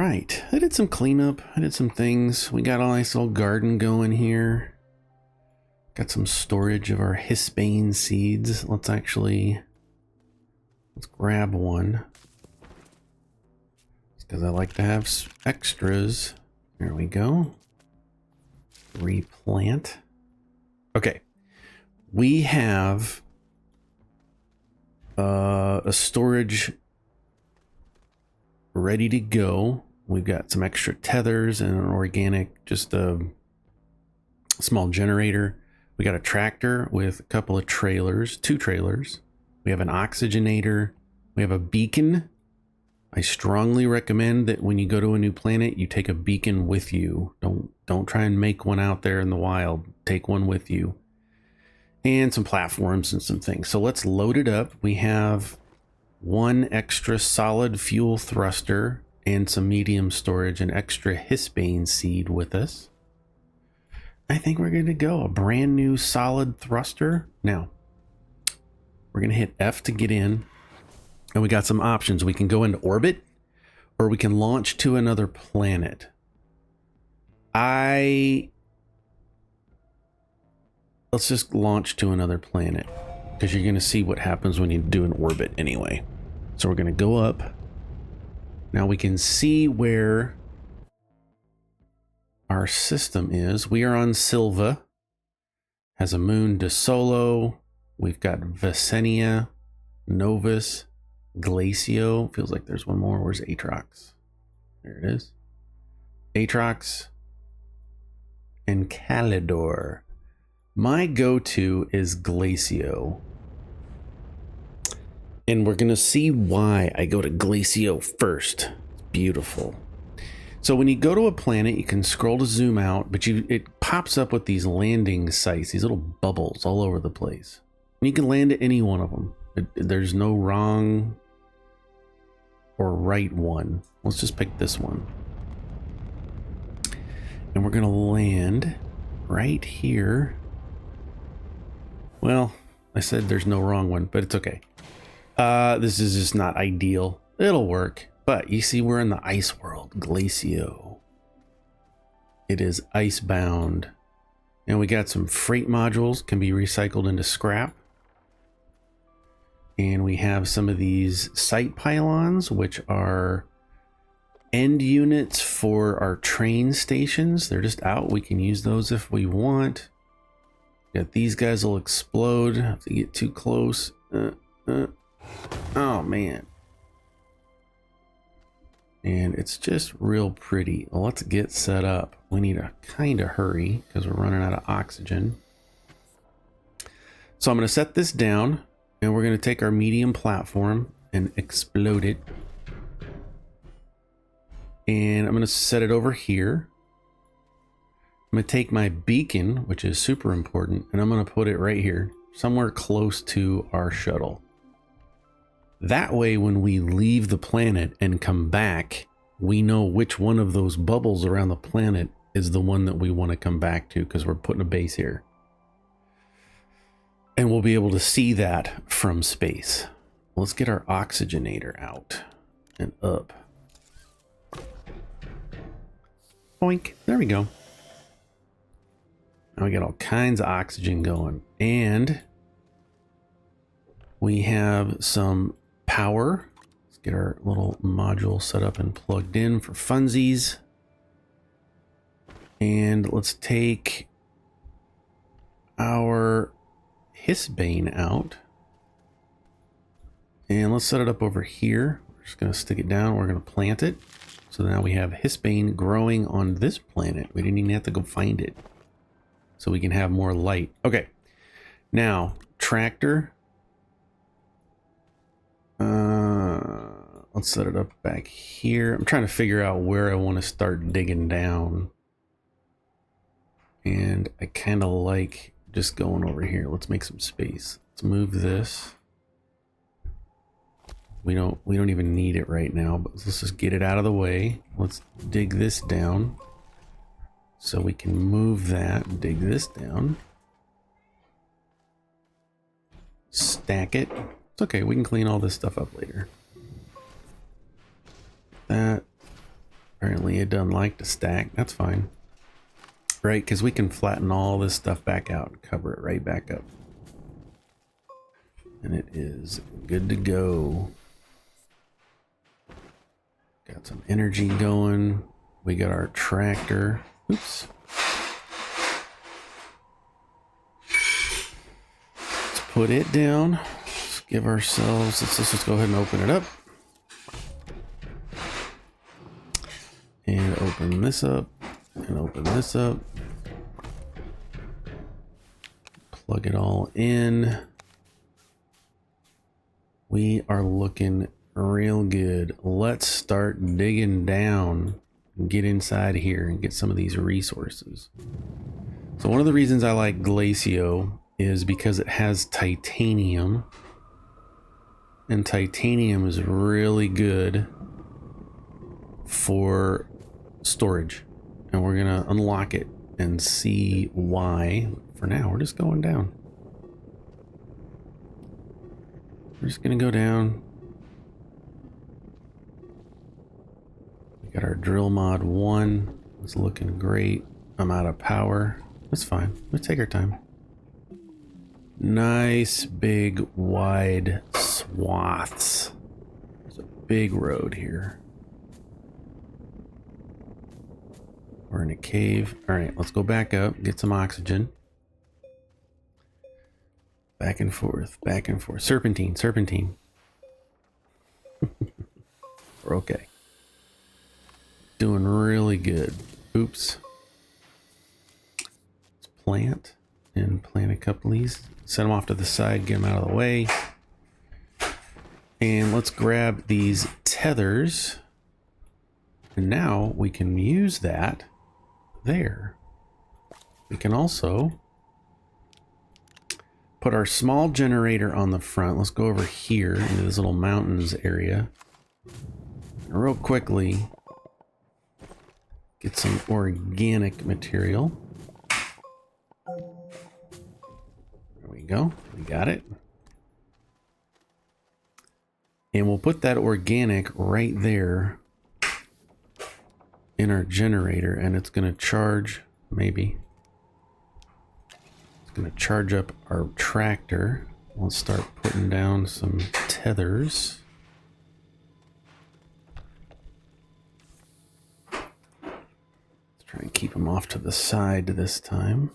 right, I did some cleanup. I did some things. We got a nice little garden going here. Got some storage of our Hispane seeds. Let's grab one. Because I like to have extras. There we go. Replant. Okay. We have a storage ready to go. We've got some extra tethers and an organic, just a small generator. We got a tractor with a couple of trailers, 2 trailers. We have an oxygenator. We have a beacon. I strongly recommend that when you go to a new planet, you take a beacon with you. Don't try and make one out there in the wild. Take one with you. And some platforms and some things. So let's load it up. We have 1 extra solid fuel thruster and some medium storage, and extra Hispane seed with us. I think we're good to go. A brand new solid thruster. Now, we're going to hit F to get in. And we got some options. We can go into orbit, or we can launch to another planet. Let's just launch to another planet, because you're going to see what happens when you do an orbit anyway. So we're going to go up. Now we can see where our system is. We are on Silva. Has a moon De Solo. We've got Vicenia, Novus, Glacio. Feels like there's one more. Where's Atrox? There it is. Atrox and Calidor. My go-to is Glacio. And we're going to see why I go to Glacio first. It's beautiful. So when you go to a planet, you can scroll to zoom out, but it pops up with these landing sites, these little bubbles all over the place. And you can land at any one of them. There's no wrong or right one. Let's just pick this one. And we're going to land right here. Well, I said there's no wrong one, but it's okay. This is just not ideal. It'll work. But you see, we're in the ice world, Glacio. It is icebound. And we got some freight modules, can be recycled into scrap. And we have some of these site pylons, which are end units for our train stations. They're just out. We can use those if we want. Got these guys will explode if they get too close. Oh, man. And it's just real pretty. Well, let's get set up. We need to kind of hurry because we're running out of oxygen. So I'm going to set this down, and we're going to take our medium platform and explode it. And I'm going to set it over here. I'm going to take my beacon, which is super important, and I'm going to put it right here, somewhere close to our shuttle. That way, when we leave the planet and come back, we know which one of those bubbles around the planet is the one that we want to come back to, because we're putting a base here. And we'll be able to see that from space. Let's get our oxygenator out and up. Boink. There we go. Now we got all kinds of oxygen going. And we have some power. Let's get our little module set up and plugged in for funsies. And let's take our Hispane out. And let's set it up over here. We're just going to stick it down. We're going to plant it. So now we have Hispane growing on this planet. We didn't even have to go find it. So we can have more light. Okay. Now, tractor. Let's set it up back here. I'm trying to figure out where I want to start digging down. And I kind of like just going over here. Let's make some space. Let's move this. We don't even need it right now, but let's just get it out of the way. Let's dig this down. So we can move that, dig this down. Stack it. It's okay, we can clean all this stuff up later. That Apparently it doesn't like to stack. That's fine. Right, because we can flatten all this stuff back out and cover it right back up. And it is good to go. Got some energy going. We got our tractor. Oops. Let's put it down. Let's give ourselves, let's just go ahead and open it up. And open this up. And open this up. Plug it all in. We are looking real good. Let's start digging down and get inside here and get some of these resources. So one of the reasons I like Glacio is because it has titanium, and titanium is really good for storage, and we're gonna unlock it and see why. For now, we're just going down. We're just gonna go down. We got our drill mod 1. It's looking great. I'm out of power. That's fine. Let's take our time. Nice big wide swaths. There's a big road here. We're in a cave. All right, let's go back up, get some oxygen. Back and forth, back and forth. Serpentine, serpentine. We're okay. Doing really good. Oops. Let's plant and plant a couple of these. Set them off to the side, get them out of the way. And let's grab these tethers. And now we can use that there. We can also put our small generator on the front. Let's go over here into this little mountains area. And real quickly, get some organic material. There we go. We got it. And we'll put that organic right there in our generator, and it's going to charge, maybe. Going to charge up our tractor. We'll start putting down some tethers. Let's try and keep them off to the side this time.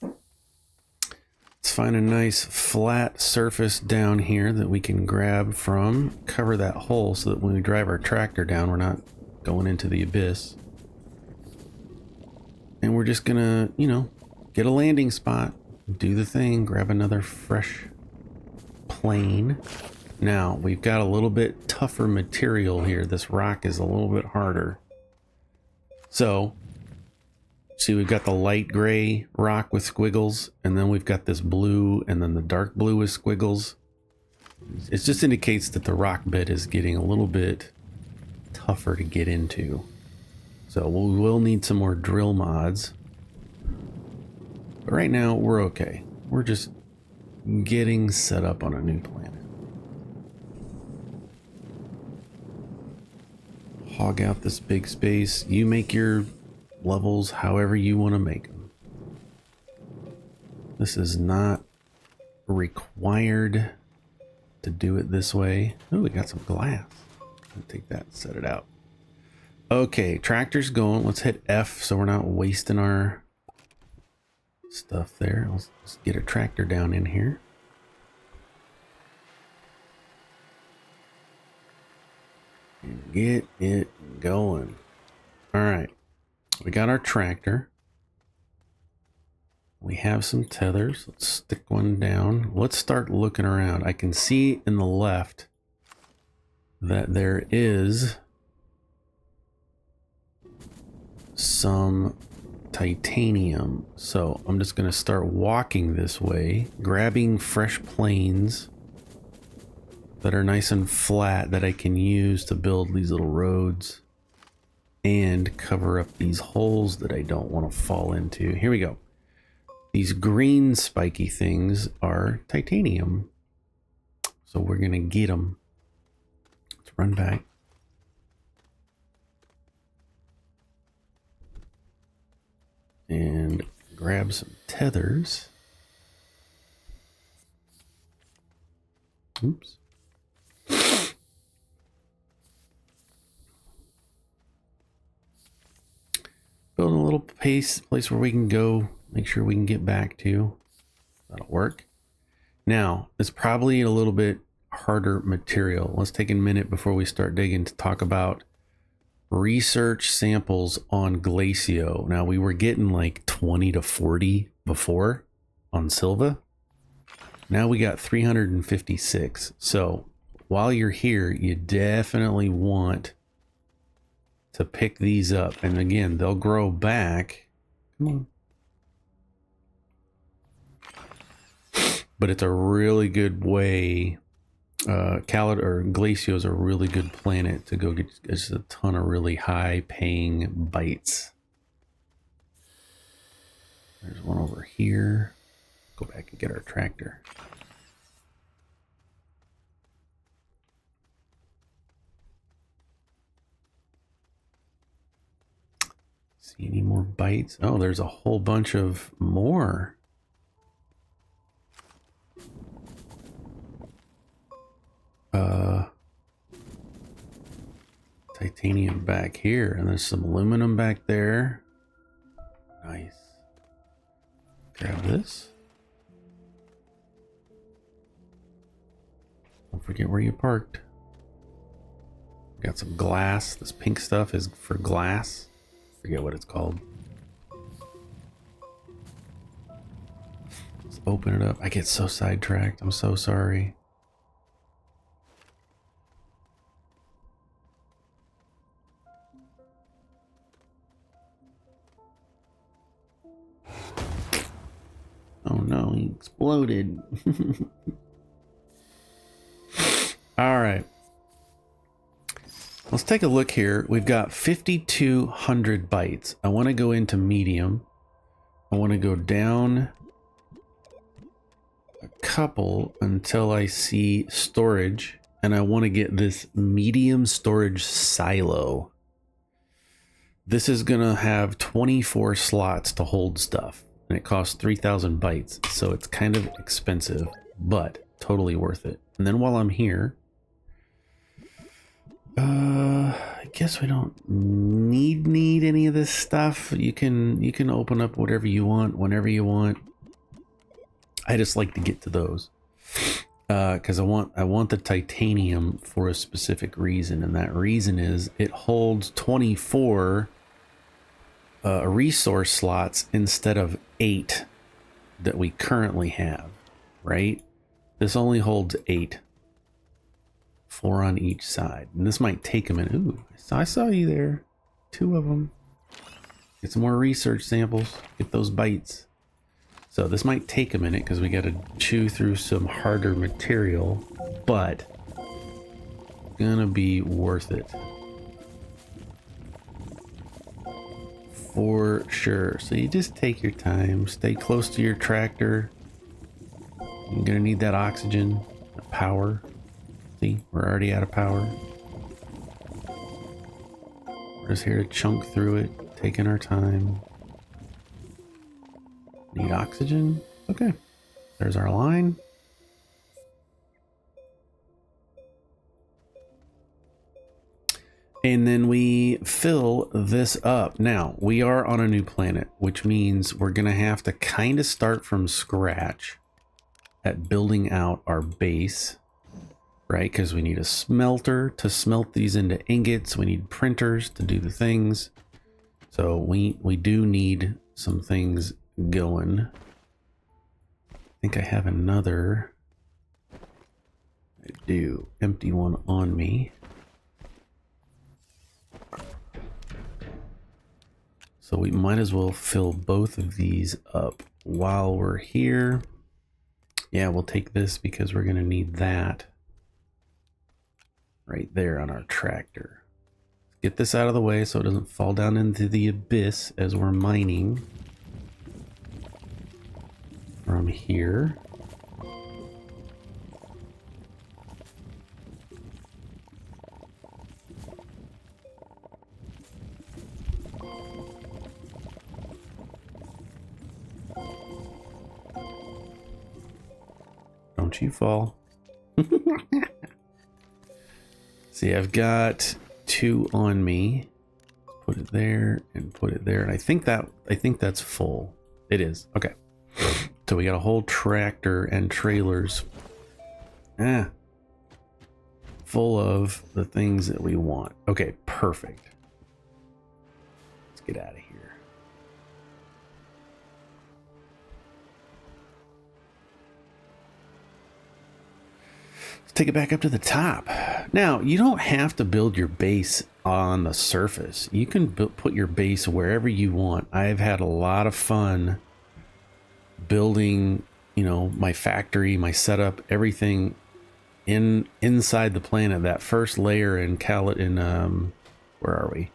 Let's find a nice flat surface down here that we can grab from, cover that hole so that when we drive our tractor down, we're not going into the abyss. And we're just gonna, you know, get a landing spot, do the thing, grab another fresh plane. Now, we've got a little bit tougher material here. This rock is a little bit harder. So, see, we've got the light gray rock with squiggles, and then we've got this blue, and then the dark blue with squiggles. It just indicates that the rock bed is getting a little bit tougher to get into. So we will need some more drill mods. But right now, we're okay. We're just getting set up on a new planet. Hog out this big space. You make your levels however you want to make them. This is not required to do it this way. Oh, we got some glass. I'll take that and set it out. Okay, tractor's going. Let's hit F so we're not wasting our stuff there. Let's get a tractor down in here. And get it going. All right, we got our tractor. We have some tethers. Let's stick one down. Let's start looking around. I can see in the left that there is some titanium. So I'm just going to start walking this way, grabbing fresh planes that are nice and flat that I can use to build these little roads and cover up these holes that I don't want to fall into. Here we go. These green spiky things are titanium. So we're gonna get them. Let's run back. And grab some tethers. Oops. Building a little place where we can go, make sure we can get back to. That'll work. Now, it's probably a little bit harder material. Let's take a minute before we start digging to talk about research samples on Glacio. Now, we were getting like 20 to 40 before on Silva. Now we got 356. So while you're here, you definitely want to pick these up. And again, they'll grow back. Come on. But it's a really good way. Glacio is a really good planet to go get just a ton of really high paying bites. There's one over here. Go back and get our tractor. See any more bites? Oh, there's a whole bunch of more. Titanium back here, and there's some aluminum back there. Nice. Grab this. Don't forget where you parked. Got some glass. This pink stuff is for glass. Forget what it's called. Let's open it up. I get so sidetracked. I'm so sorry. Oh no, he exploded. All right. Let's take a look here. We've got 5,200 bytes. I want to go into medium. I want to go down a couple until I see storage. And I want to get this medium storage silo. This is going to have 24 slots to hold stuff. And it costs 3,000 bytes, so it's kind of expensive, but totally worth it. And then while I'm here, I guess we don't need any of this stuff. You can open up whatever you want, whenever you want. I just like to get to those because I want the titanium for a specific reason, and that reason is it holds 24 resource slots instead of 8 that we currently have, right? This only holds 8, 4 on each side, and this might take a minute. Ooh, I saw you there. 2 of them. Get some more research samples. Get those bites. So this might take a minute because we got to chew through some harder material, but gonna be worth it. For sure. So you just take your time, stay close to your tractor. You're gonna need that oxygen, the power. See, we're already out of power. We're just here to chunk through it, taking our time. Need oxygen? Okay. There's our line. And then we fill this up. Now, we are on a new planet, which means we're going to have to kind of start from scratch at building out our base, right? Because we need a smelter to smelt these into ingots. We need printers to do the things. So we do need some things going. I think I have another. I do. Empty one on me. So we might as well fill both of these up while we're here. Yeah, we'll take this because we're going to need that right there on our tractor. Get this out of the way so it doesn't fall down into the abyss as we're mining from here. Don't you fall. See, I've got 2 on me. Put it there and put it there. And I think that's full. It is. Okay. So we got a whole tractor and trailers. Full of the things that we want. Okay, perfect. Let's get out of here. Take it back up to the top. Now, you don't have to build your base on the surface. You can put your base wherever you want. I've had a lot of fun building, you know, my factory, my setup, everything inside the planet. That first layer in where are we?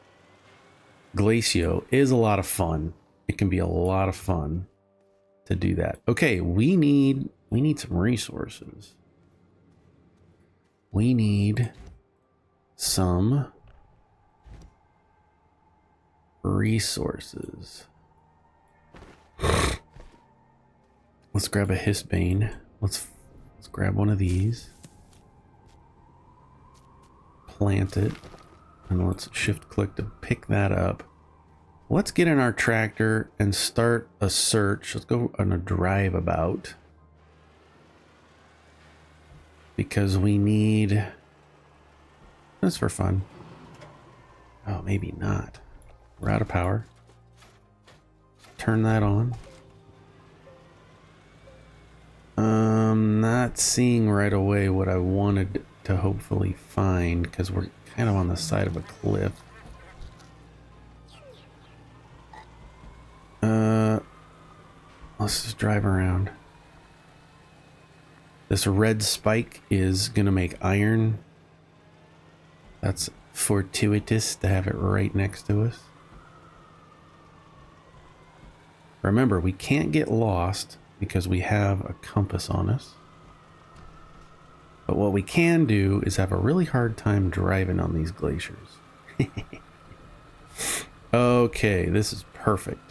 Glacio is a lot of fun. It can be a lot of fun to do that. Okay, we need some resources. We need some resources. Let's grab a Hisbane. Let's grab one of these. Plant it. And let's shift click to pick that up. Let's get in our tractor and start a search. Let's go on a drive about. Because we need... That's for fun. Oh, maybe not. We're out of power. Turn that on. Not seeing right away what I wanted to hopefully find because we're kind of on the side of a cliff. Let's just drive around. This red spike is gonna make iron. That's fortuitous to have it right next to us. Remember, we can't get lost because we have a compass on us. But what we can do is have a really hard time driving on these glaciers. Okay, this is perfect.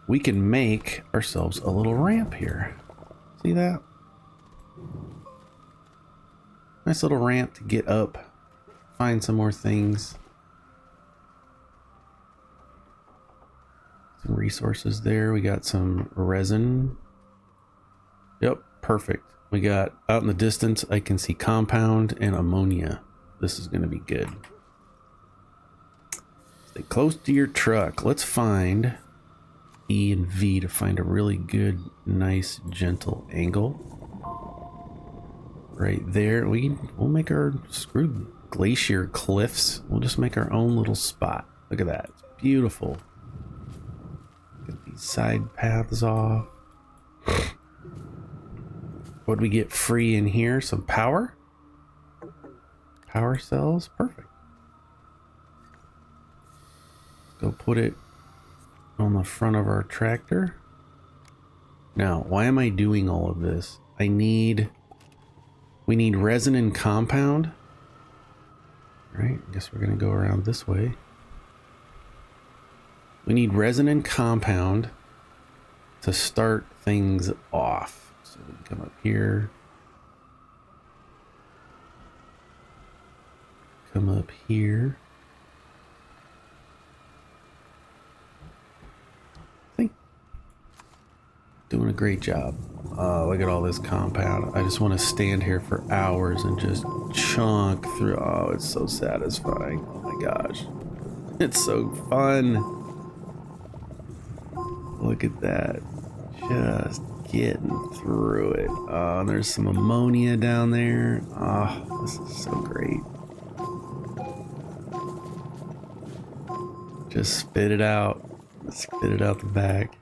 We can make ourselves a little ramp here. See that? Nice little ramp to get up, find some more things. Some resources there. We got some resin. Yep, perfect. We got out in the distance, I can see compound and ammonia. This is going to be good. Stay close to your truck. Let's find E and V to find a really good, nice, gentle angle. Right there. We'll make our screwed glacier cliffs. We'll just make our own little spot. Look at that. It's beautiful. Get these side paths off. What do we get free in here? Some power? Power cells? Perfect. Go put it on the front of our tractor. Now, why am I doing all of this? We need resin and compound. Right, I guess we're gonna go around this way. We need resin and compound to start things off. So we can come up here. Come up here. Doing a great job. Look at all this compound. I just want to stand here for hours and just chunk through. Oh, it's so satisfying. Oh my gosh. It's so fun. Look at that. Just getting through it. Oh, and there's some ammonia down there. Oh, this is so great. Just spit it out. Spit it out the back.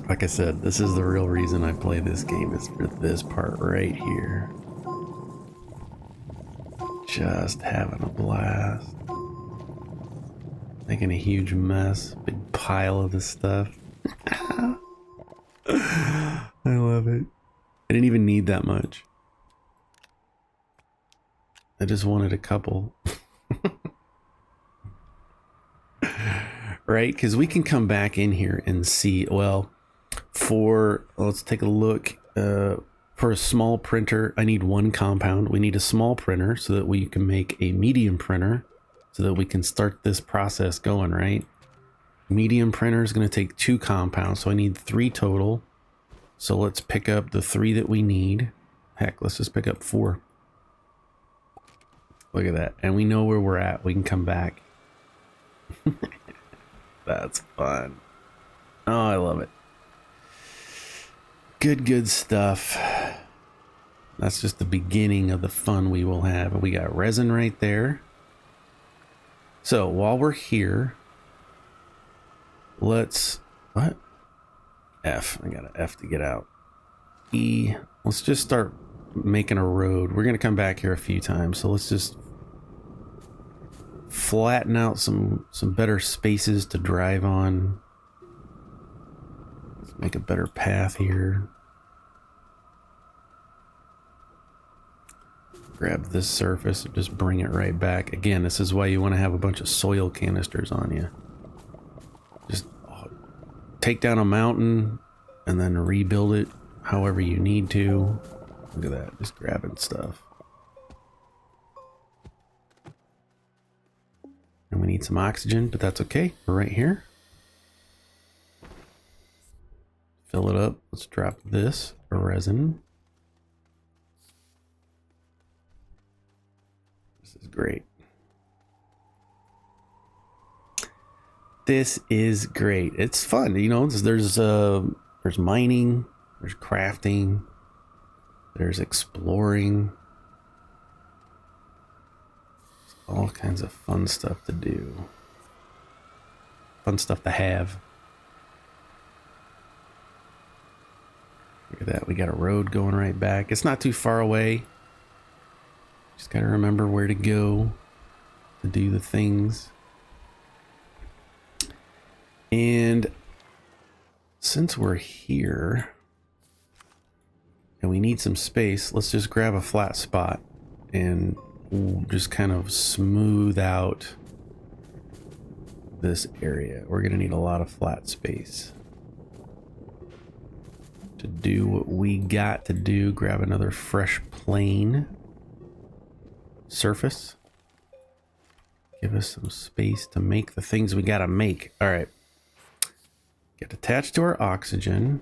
Like I said, this is the real reason I play this game, is for this part right here. Just having a blast. Making a huge mess. Big pile of this stuff. I love it. I didn't even need that much. I just wanted a couple. Right? Because we can come back in here and see, well, let's take a look. For a small printer, I need 1 compound. We need a small printer so that we can make a medium printer so that we can start this process going, right? Medium printer is going to take 2 compounds, so I need 3 total. So let's pick up the 3 that we need. Heck, let's just pick up 4. Look at that. And we know where we're at. We can come back. That's fun. Oh, I love it. Good stuff. That's just the beginning of the fun we will have. We got resin right there. So while we're here, let's, what? F. I got an F to get out. E. Let's just start making a road. We're going to come back here a few times. So let's just flatten out some better spaces to drive on. Let's make a better path here. Grab this surface and just bring it right back. Again, this is why you want to have a bunch of soil canisters on you. Just take down a mountain and then rebuild it however you need to. Look at that, just grabbing stuff. And we need some oxygen, but that's okay. We're right here. Fill it up. Let's drop this resin. This is great. This is great. It's fun. You know, there's mining, there's crafting, there's exploring. All kinds of fun stuff to do. Fun stuff to have. Look at that. We got a road going right back. It's not too far away. Just got to remember where to go to do the things. And since we're here and we need some space, let's just grab a flat spot and just kind of smooth out this area. We're going to need a lot of flat space to do what we got to do. Grab another fresh plane surface. Give us some space to make the things we got to make. All right. Get attached to our oxygen.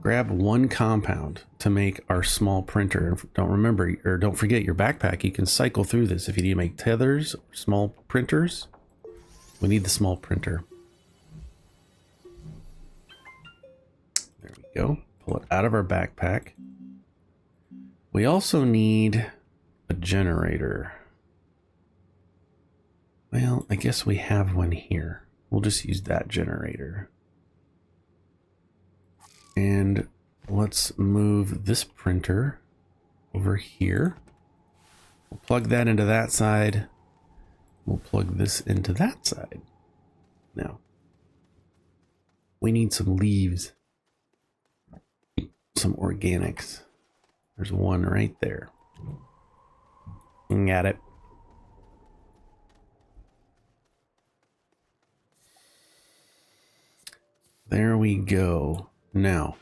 Grab 1 compound to make our small printer. And don't forget your backpack. You can cycle through this. If you need to make tethers or small printers, we need the small printer. There we go. Pull it out of our backpack. We also need a generator. Well, I guess we have one here. We'll just use that generator. And let's move this printer over here. We'll plug that into that side. We'll plug this into that side. Now, we need some leaves, some organics. There's one right there. Got it. There we go. Now,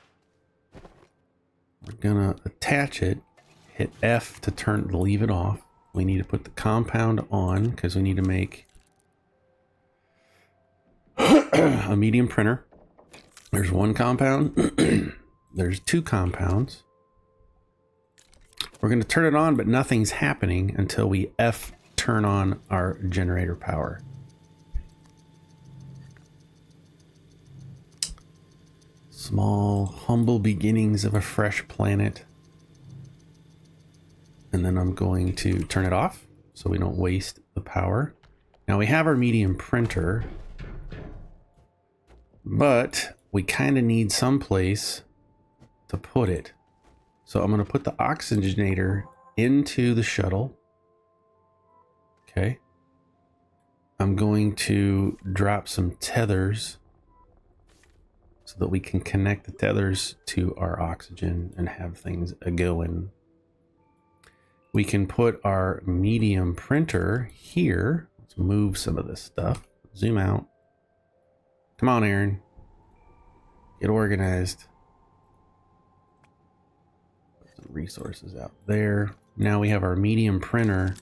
we're gonna attach it, hit F to leave it off. We need to put the compound on because we need to make a medium printer. There's 1 compound. There's 2 compounds. We're gonna turn it on, but nothing's happening until we F turn on our generator power. Small, humble beginnings of a fresh planet. And then I'm going to turn it off so we don't waste the power. Now we have our medium printer, but we kind of need some place to put it. So I'm going to put the oxygenator into the shuttle. Okay. I'm going to drop some tethers so that we can connect the tethers to our oxygen and have things going. We can put our medium printer here. Let's move some of this stuff. Zoom out. Come on, Aaron. Get organized. Put some resources out there. Now we have our medium printer.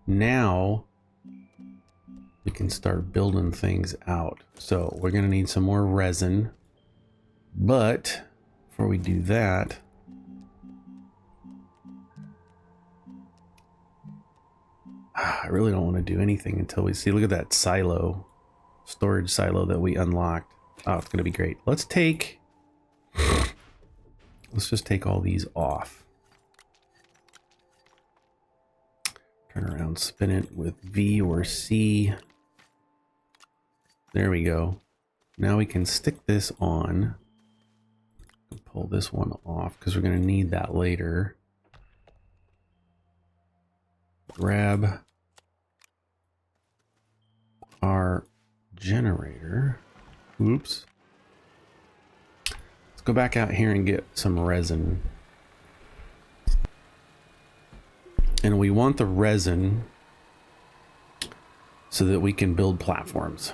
Now we can start building things out. So we're going to need some more resin. But before we do that, I really don't want to do anything until we see. Look at that silo, storage silo that we unlocked. Oh, it's going to be great. Let's just take all these off. Turn around, spin it with V or C. There we go. Now we can stick this on. Pull this one off because we're going to need that later. Grab our generator. Oops. Let's go back out here and get some resin. And we want the resin so that we can build platforms.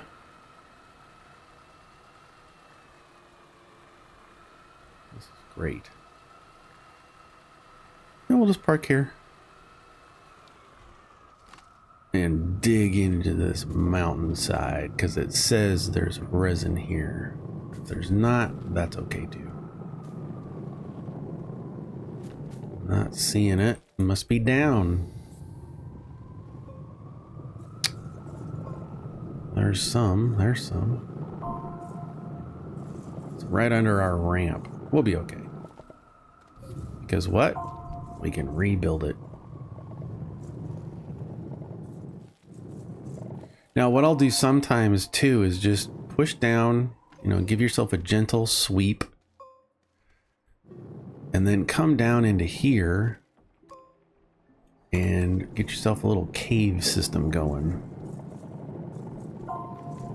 This is great. And we'll just park here and dig into this mountainside because it says there's resin here. If there's not, that's okay too. Not seeing it. It must be down. There's some. It's right under our ramp. We'll be okay. Because what? We can rebuild it. Now, what I'll do sometimes too is just push down, give yourself a gentle sweep. And then come down into here and get yourself a little cave system going.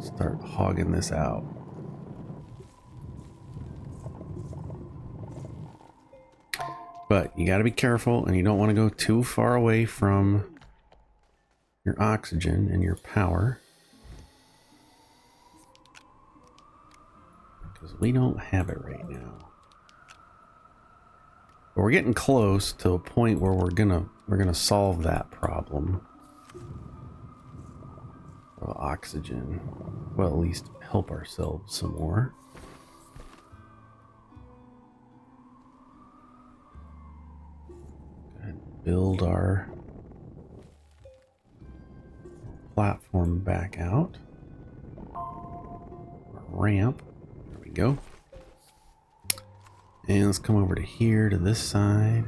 Start hogging this out. But you got to be careful, and you don't want to go too far away from your oxygen and your power. Because we don't have it right now. But we're getting close to a point where we're gonna solve that problem of oxygen. Well, at least help ourselves some more. Go ahead and build our platform back out. Our ramp. There we go. And let's come over to here to this side.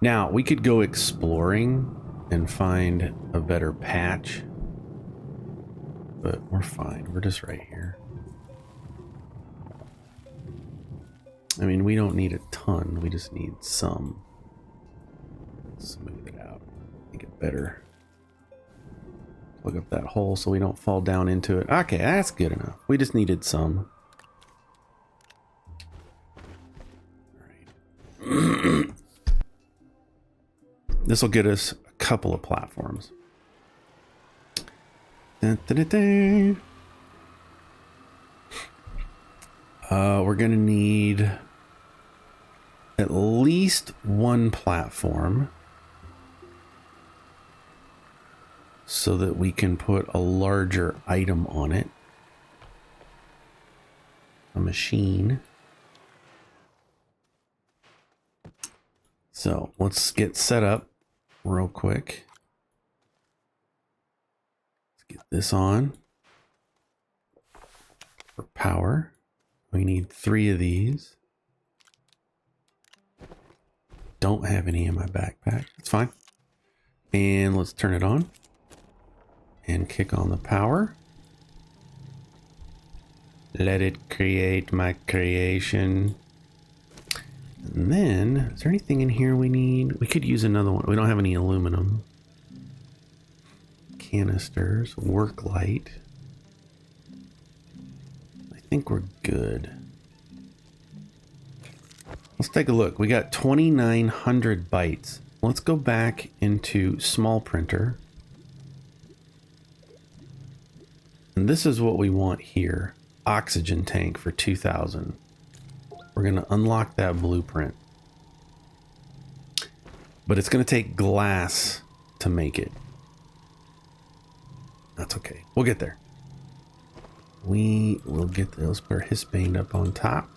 Now, we could go exploring and find a better patch. But we're fine. We're just right here. I mean, we don't need a ton. We just need some. Smooth it out. Make it better. Plug up that hole so we don't fall down into it. Okay, that's good enough. We just needed some. This will get us a couple of platforms. Dun, dun, dun, dun. We're gonna need at least one platform so that we can put a larger item on it. A machine. So let's get set up real quick. Let's get this on for power. We need 3 of these. Don't have any in my backpack. That's fine. And let's turn it on and kick on the power. Let it create my creation. And then, is there anything in here we need? We could use another one. We don't have any aluminum. Canisters, work light. I think we're good. Let's take a look. We got 2,900 bytes. Let's go back into small printer. And this is what we want here. Oxygen tank for 2,000. We're going to unlock that blueprint. But it's going to take glass to make it. That's okay. We'll get there. We will get there. Let's put our Hispane up on top.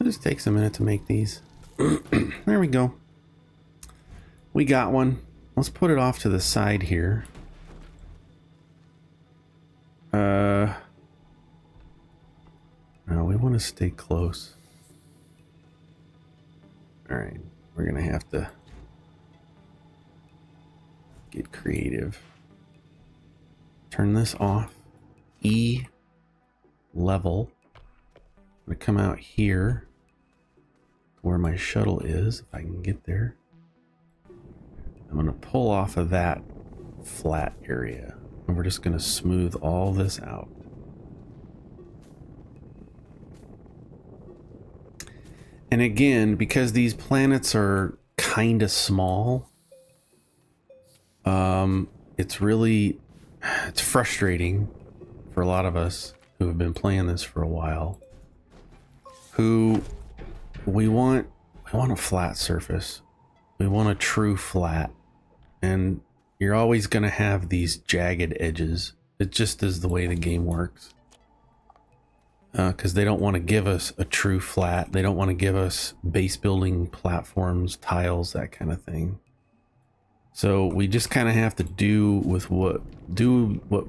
It just takes a minute to make these. There we go. We got one. Let's put it off to the side here. No, we want to stay close. All right, we're gonna have to get creative. Turn this off. E level. I'm gonna come out here where my shuttle is, if I can get there. I'm gonna pull off of that flat area, and we're just gonna smooth all this out. And again, because these planets are kind of small, it's frustrating for a lot of us who have been playing this for a while, who we want a flat surface. We want a true flat, and you're always going to have these jagged edges. It just is the way the game works. Because they don't want to give us a true flat. They don't want to give us base building platforms, tiles, that kind of thing. So we just kind of have to do what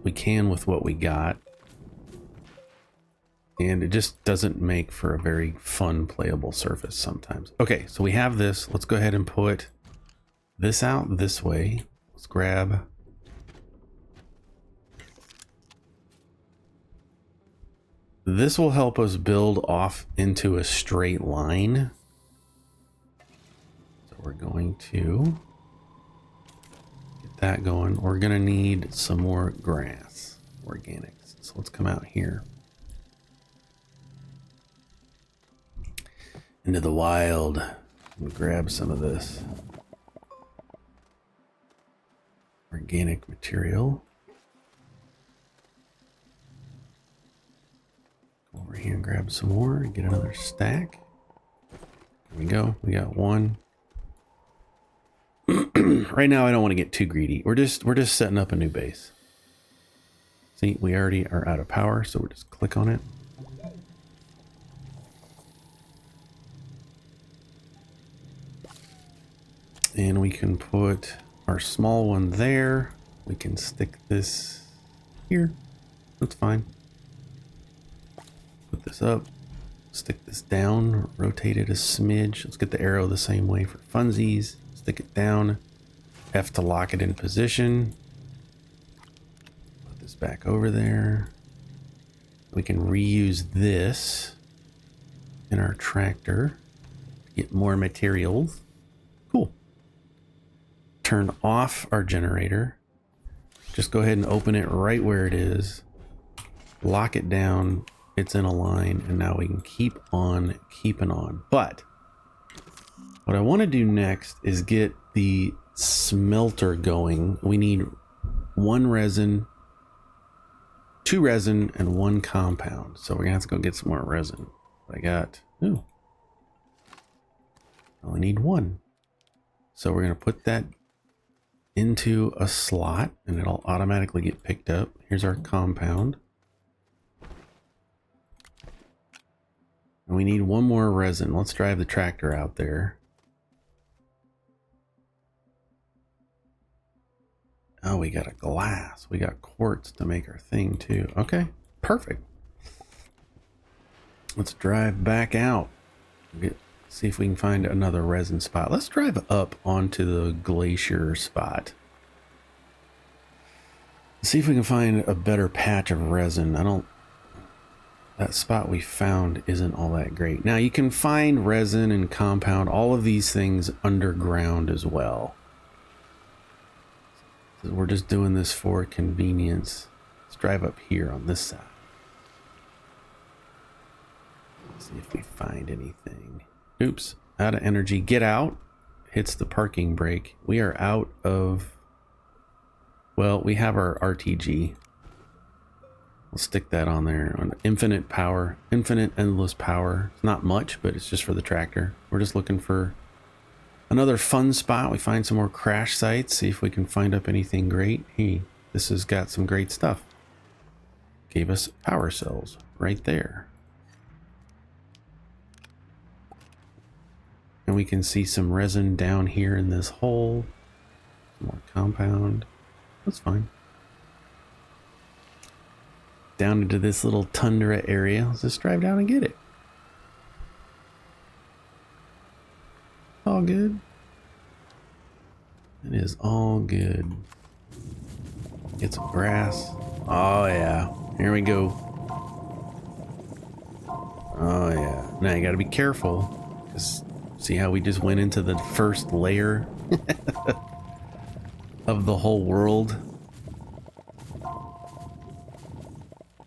we can with what we got. And it just doesn't make for a very fun playable surface sometimes. Okay, so we have this. Let's go ahead and put this out this way. Let's grab this. Will help us build off into a straight line. So we're going to get that going. We're going to need some more grass, organics. So let's come out here into the wild and grab some of this organic material. Go over here and grab some more and get another stack. There we go. We got one. Right now I don't want to get too greedy. We're just setting up a new base. See, we already are out of power, so we'll just click on it. And we can put our small one there. We can stick this here. That's fine. Put this up. Stick this down. Rotate it a smidge. Let's get the arrow the same way for funsies. Stick it down. F to lock it in position. Put this back over there. We can reuse this in our tractor to get more materials. Cool. Turn off our generator. Just go ahead and open it right where it is. Lock it down. It's in a line, and now we can keep on keeping on. But what I want to do next is get the smelter going. We need 1 resin, 2 resin, and 1 compound. So we're gonna have to go get some more resin. I got, I only need 1. So we're gonna put that into a slot and it'll automatically get picked up. Here's our compound. And we need 1 more resin. Let's drive the tractor out there. Oh, we got a glass. We got quartz to make our thing too. Okay, perfect. Let's drive back out. See if we can find another resin spot. Let's drive up onto the glacier spot. See if we can find a better patch of resin. That spot we found isn't all that great. Now you can find resin and compound, all of these things underground as well. So we're just doing this for convenience. Let's drive up here on this side. See if we find anything. Oops, Out of energy. Get out. Hits the parking brake. We are out of... Well, we have our RTG. We'll stick that on there. On infinite power. Infinite endless power. It's not much, but it's just for the tractor. We're just looking for another fun spot. We find some more crash sites. See if we can find up anything great. Hey, this has got some great stuff. Gave us power cells right there. And we can see some resin down here in this hole. Some more compound. That's fine. Down into this little tundra area. Let's just drive down and get it. All good. It is all good. Get some grass. Oh yeah. Here we go. Oh yeah. Now you gotta be careful. Because see how we just went into the first layer of the whole world?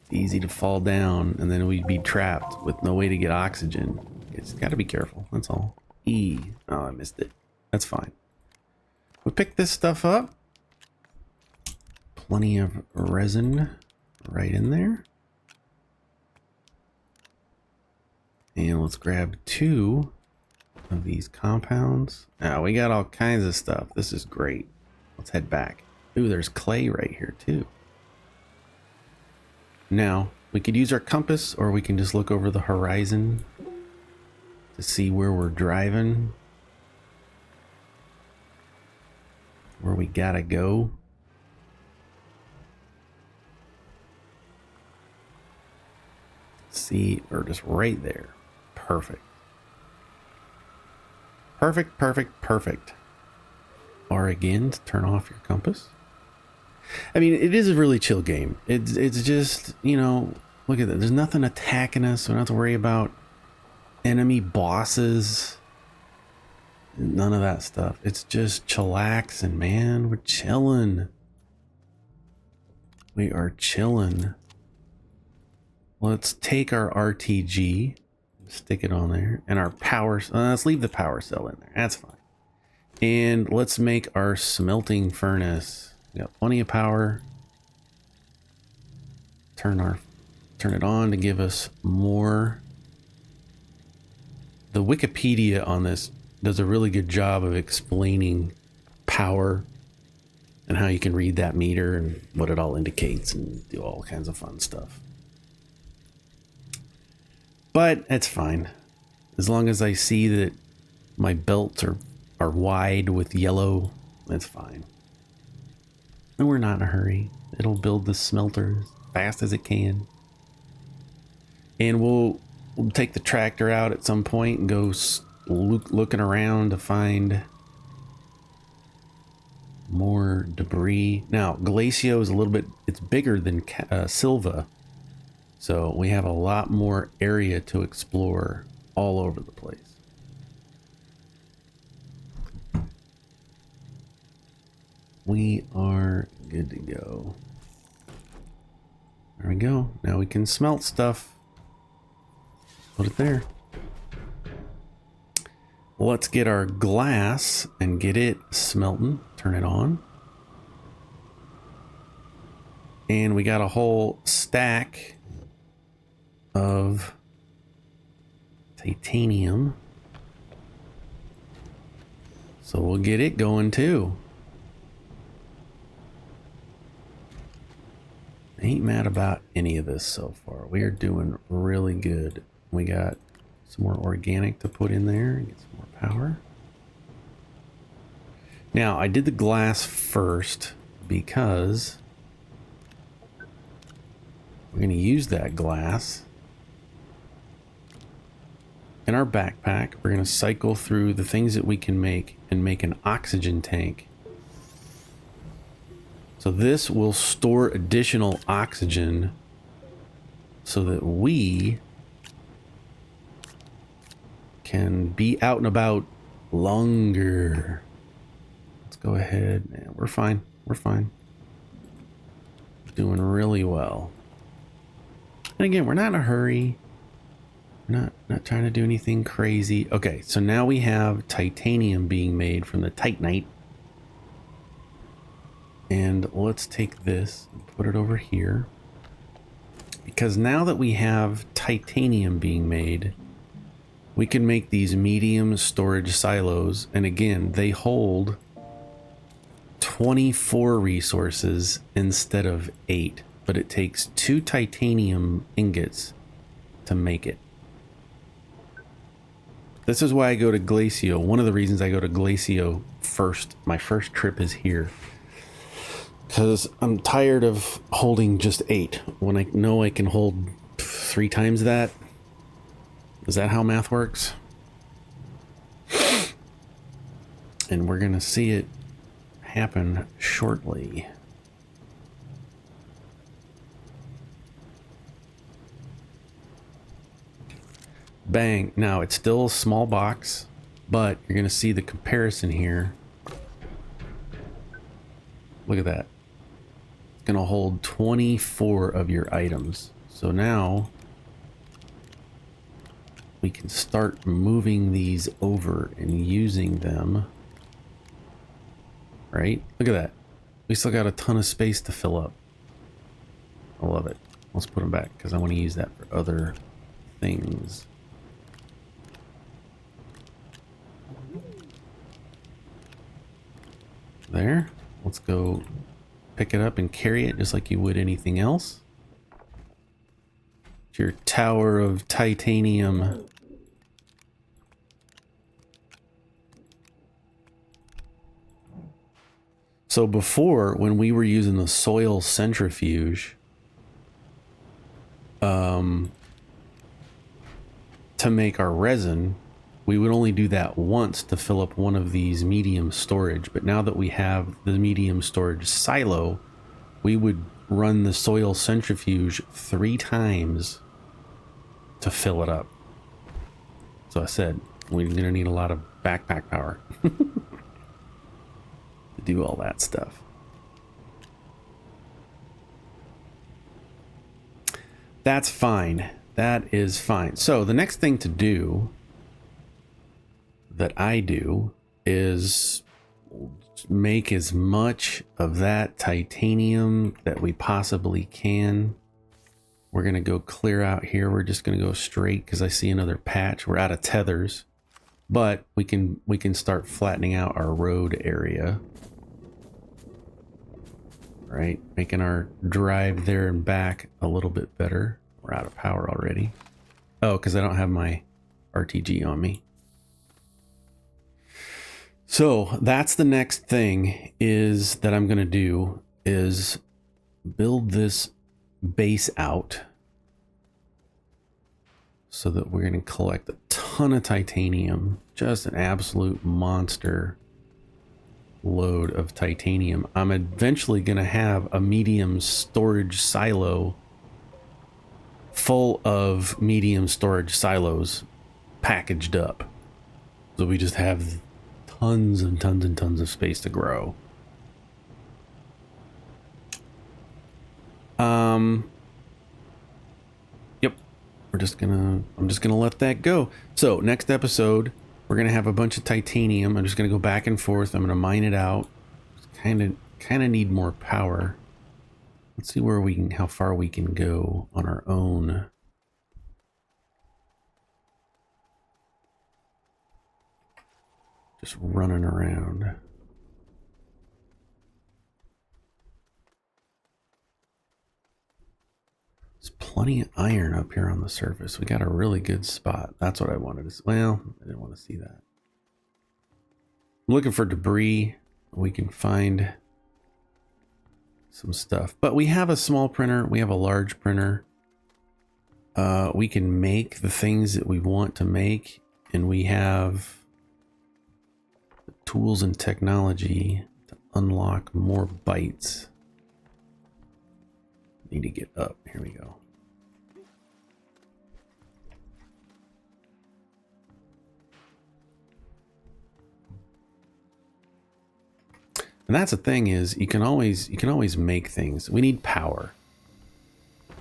It's easy to fall down and then we'd be trapped with no way to get oxygen. It's gotta be careful, that's all. E. Oh, I missed it. That's fine. We picked this stuff up. Plenty of resin right in there. And let's grab 2 of these compounds. Now we got all kinds of stuff. This is great. Let's head back. Ooh, there's clay right here too. Now we could use our compass or we can just look over the horizon to see where we're driving, where we gotta go. See, or just right there. Perfect. Perfect, perfect, perfect. R again to turn off your compass. I mean, it is a really chill game. It's just, you know, look at that. There's nothing attacking us. We don't have to worry about enemy bosses. None of that stuff. It's just chillaxing, man. We're chilling. We are chilling. Let's take our RTG, stick it on there, and our power. Let's leave the power cell in there. That's fine. And let's make our smelting furnace. We got plenty of power. Turn it on to give us more. The Wikipedia on this does a really good job of explaining power and how you can read that meter and what it all indicates and do all kinds of fun stuff. But it's fine. As long as I see that my belts are wide with yellow, that's fine. And we're not in a hurry. It'll build the smelter as fast as it can. And we'll take the tractor out at some point and go looking around to find more debris. Now, Glacio is a little bit, it's bigger than Silva. So we have a lot more area to explore all over the place. We are good to go. There we go. Now we can smelt stuff. Put it there. Let's get our glass and get it smelting. Turn it on. And we got a whole stack of titanium. So we'll get it going too. Ain't mad about any of this so far. We are doing really good. We got some more organic to put in there and get some more power. Now I did the glass first because we're going to use that glass in our backpack. We're going to cycle through the things that we can make and make an oxygen tank. So this will store additional oxygen so that we can be out and about longer. Let's go ahead. Yeah, we're fine. We're fine. Doing really well. And again, we're not in a hurry. Not trying to do anything crazy. Okay, so now we have titanium being made from the titanite. And let's take this and put it over here. Because now that we have titanium being made, we can make these medium storage silos. And again, they hold 24 resources instead of 8. But it takes 2 titanium ingots to make it. This is why I go to Glacio. One of the reasons I go to Glacio first, my first trip is here. Because I'm tired of holding just 8 when I know I can hold 3 times that. Is that how math works? And we're going to see it happen shortly. Bang. Now, it's still a small box, but you're going to see the comparison here. Look at that. It's going to hold 24 of your items. So now we can start moving these over and using them. Right? Look at that. We still got a ton of space to fill up. I love it. Let's put them back because I want to use that for other things. There. Let's go pick it up and carry it just like you would anything else. It's your tower of titanium. So before, when we were using the soil centrifuge to make our resin, we would only do that once to fill up one of these medium storage. But now that we have the medium storage silo, we would run the soil centrifuge 3 times to fill it up. So I said, we're going to need a lot of backpack power to do all that stuff. That's fine. That is fine. So the next thing to do that I do is make as much of that titanium that we possibly can. We're going to go clear out here. We're just going to go straight because I see another patch. We're out of tethers, but we can start flattening out our road area. Right? Making our drive there and back a little bit better. We're out of power already. Oh, because I don't have my RTG on me. So that's the next thing is that I'm going to do is build this base out so that we're going to collect a ton of titanium, just an absolute monster load of titanium. I'm eventually going to have a medium storage silo full of medium storage silos packaged up. So we just have tons and tons and tons of space to grow. Yep. I'm just gonna let that go. So next episode, we're gonna have a bunch of titanium. I'm just gonna go back and forth. I'm gonna mine it out. Kind of need more power. Let's see where how far we can go on our own. Just running around. There's plenty of iron up here on the surface. We got a really good spot. That's what I wanted to. Well, I didn't want to see that. I'm looking for debris. We can find some stuff, but we have a small printer. We have a large printer. We can make the things that we want to make, and we have the tools and technology to unlock more bytes. Need to get up. Here we go. And that's the thing is you can always make things. We need power.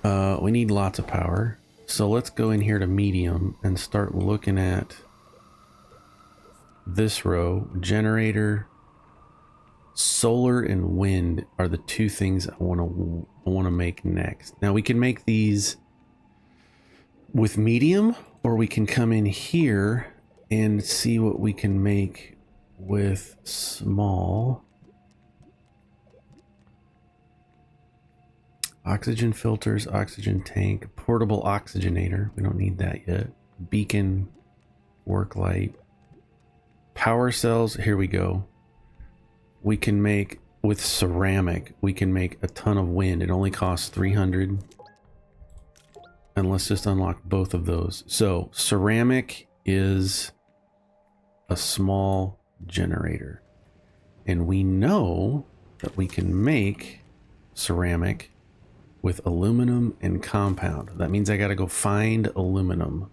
We need lots of power. So let's go in here to medium and start looking at this row. Generator, solar, and wind are the two things I want to make next. Now we can make these with medium, or we can come in here and see what we can make with small. Oxygen filters, oxygen tank, portable oxygenator. We don't need that yet. Beacon, work light, power cells. Here we go. We can make with ceramic. We can make a ton of wind. It only costs 300. And let's just unlock both of those. So ceramic is a small generator. And we know that we can make ceramic with aluminum and compound. That means I got to go find aluminum.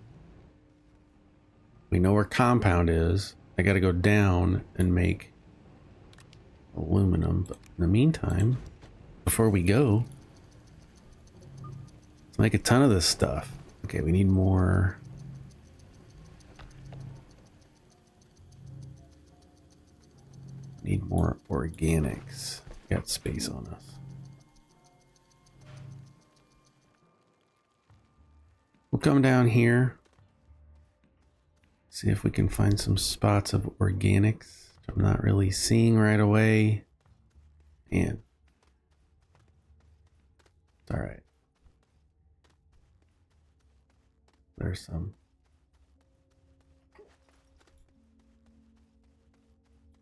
We know where compound is. I got to go down and make aluminum. But in the meantime, before we go, let's make a ton of this stuff. Okay, we need more. Need more organics. Got space on us. We'll come down here, see if we can find some spots of organics, which I'm not really seeing right away. And it's all right. There's some.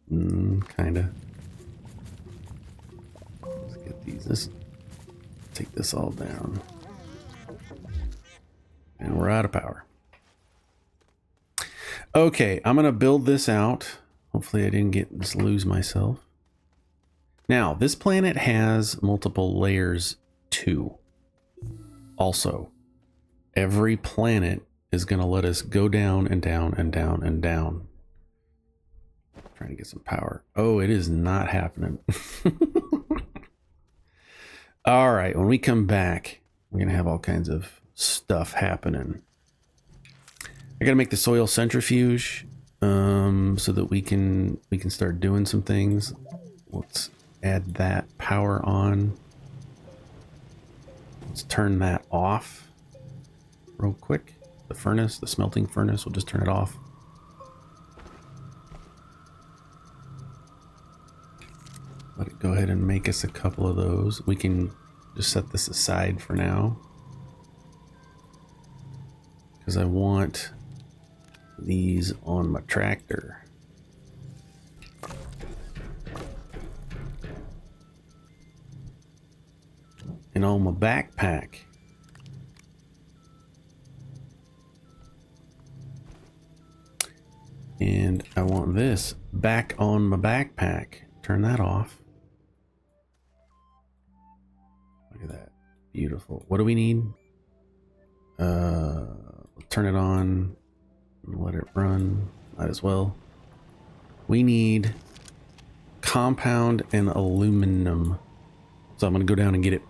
Kinda. Let's get these. Let's take this all down. And we're out of power. Okay, I'm gonna build this out. Hopefully I didn't just lose myself. Now, this planet has multiple layers too. Also, every planet is gonna let us go down and down and down and down. Trying to get some power. Oh, it is not happening. All right, when we come back, we're gonna have all kinds of stuff happening. I gotta make the soil centrifuge so that we can start doing some things. Let's add that power on. Let's turn that off real quick. The furnace, the smelting furnace, we'll just turn it off. Let it go ahead and make us a couple of those. We can just set this aside for now, because I want these on my tractor. And on my backpack. And I want this back on my backpack. Turn that off. Look at that. Beautiful. What do we need? Turn it on. Let it run. Might as well. We need compound and aluminum. So I'm going to go down and get it